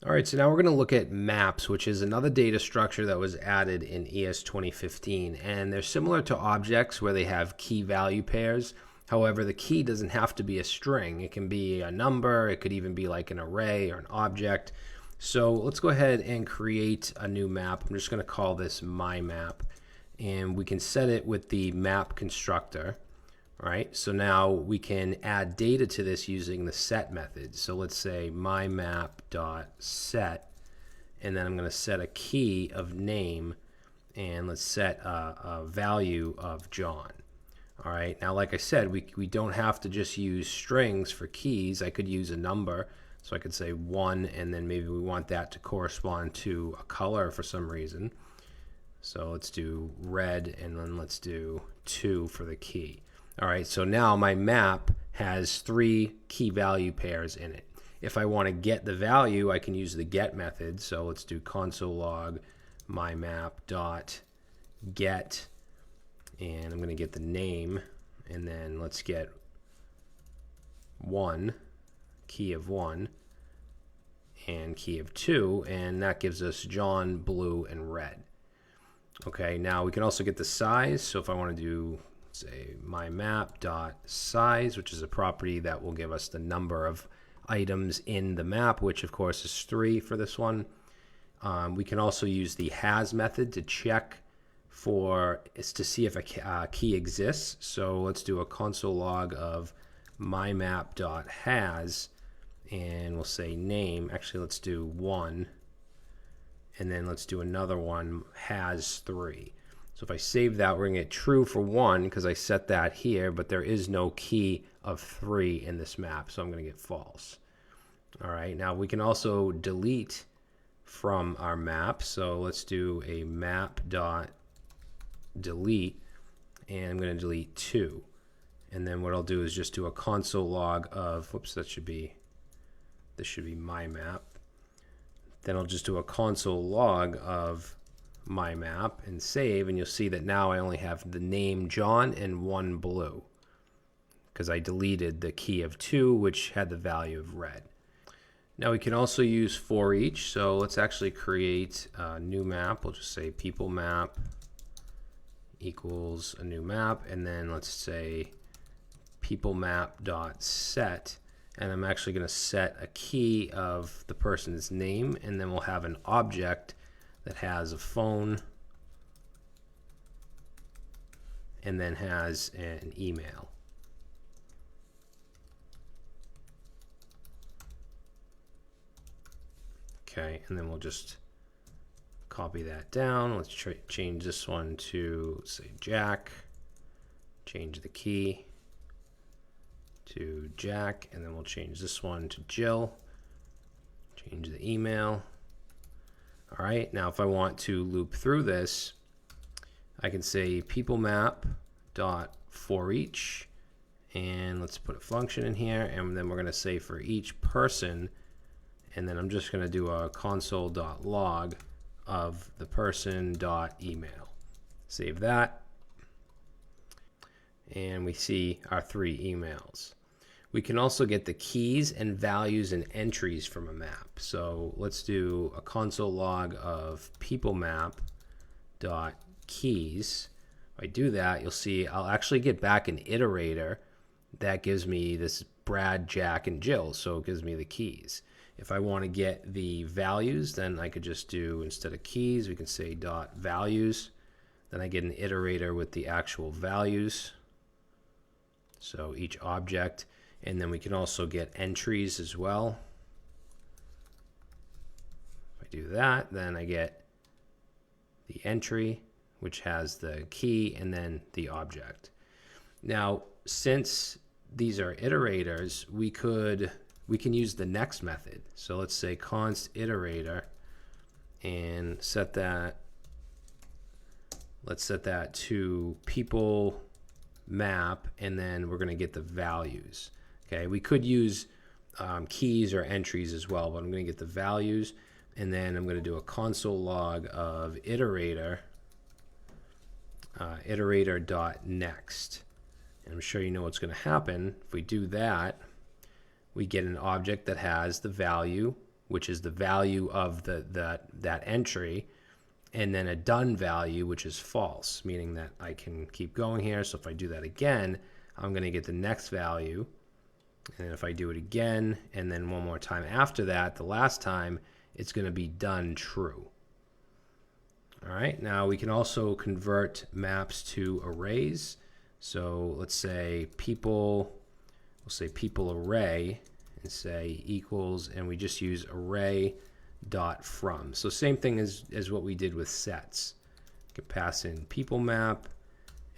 All right, so now we're going to look at maps, which is another data structure that was added in ES 2015. And they're similar to objects where they have key value pairs. However, the key doesn't have to be a string. It can be a number. It could even be like an array or an object. So let's go ahead and create a new map. I'm just going to call this my map. And we can set it with the map constructor. All right, so now we can add data to this using the set method. So let's say mymap.set, and then I'm going to set a key of name, and let's set a value of John. All right, now like I said, we don't have to just use strings for keys. I could use a number, so I could say 1, and then maybe we want that to correspond to a color for some reason. So let's do red, and then let's do 2 for the key. All right, so now my map has 3 key value pairs in it. If I want to get the value, I can use the get method. So let's do console log mymap.get, and I'm going to get the name, and then let's get 1, key of 1, and key of 2, and that gives us John, blue, and red. Okay, now we can also get the size. So if I want to do, say, mymap.size, which is a property that will give us the number of items in the map, which of course is 3 for this one. We can also use the has method to check to see if a key exists. So let's do a console log of mymap.has, and we'll say name. Actually, let's do 1, and then let's do another one, has 3. So if I save that, we're going to get true for 1 because I set that here, but there is no key of 3 in this map, so I'm going to get false. All right, now we can also delete from our map. So let's do a map.delete, and I'm going to delete 2. And then what I'll do is just do a console log of, whoops, this should be my map. Then I'll just do a console log of my map and save, and you'll see that now I only have the name John and 1 blue because I deleted the key of 2, which had the value of red. Now we can also use for each. So let's actually create a new map. We'll just say people map equals a new map, and then let's say people map.set, and I'm actually going to set a key of the person's name, and then we'll have an object that has a phone and then has an email. Okay, and then we'll just copy that down. Let's change this one to, say, Jack. Change the key to Jack, and then we'll change this one to Jill. Change the email. All right, now if I want to loop through this, I can say people map.forEach, and let's put a function in here, and then we're going to say for each person, and then I'm just going to do a console.log of the person.email. Save that, and we see our 3 emails. We can also get the keys and values and entries from a map. So let's do a console log of peoplemap.keys. If I do that, you'll see I'll actually get back an iterator that gives me this Brad, Jack, and Jill. So it gives me the keys. If I want to get the values, then I could just do, instead of keys, we can say dot values. Then I get an iterator with the actual values. So each object. And then we can also get entries as well. If I do that, then I get the entry, which has the key and then the object. Now, since these are iterators, we can use the next method. So let's say const iterator, and set that. Let's set that to people map, and then we're going to get the values. Okay, we could use keys or entries as well, but I'm going to get the values, and then I'm going to do a console log of iterator, iterator.next. And I'm sure you know what's going to happen. If we do that, we get an object that has the value which is the value of that entry, and then a done value, which is false, meaning that I can keep going here. So if I do that again, I'm going to get the next value. And if I do it again, and then one more time after that, the last time, it's going to be done true. All right, now we can also convert maps to arrays. So let's say people, we'll say people array and say equals, and we just use array dot from. So same thing as what we did with sets. You can pass in people map,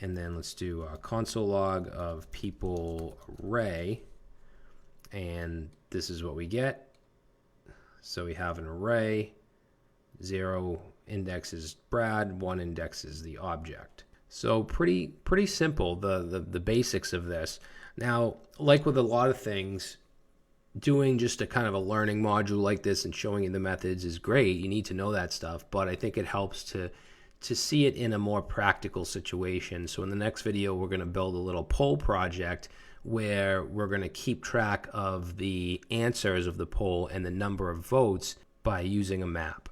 and then let's do a console log of people array, and this is what we get. So we have an array, 0 index is Brad, 1 index is the object. So pretty simple, the basics of this. Now, like with a lot of things, doing just a kind of a learning module like this and showing you the methods is great. You need to know that stuff, but I think it helps to see it in a more practical situation. So in the next video, we're going to build a little poll project where we're going to keep track of the answers of the poll and the number of votes by using a map.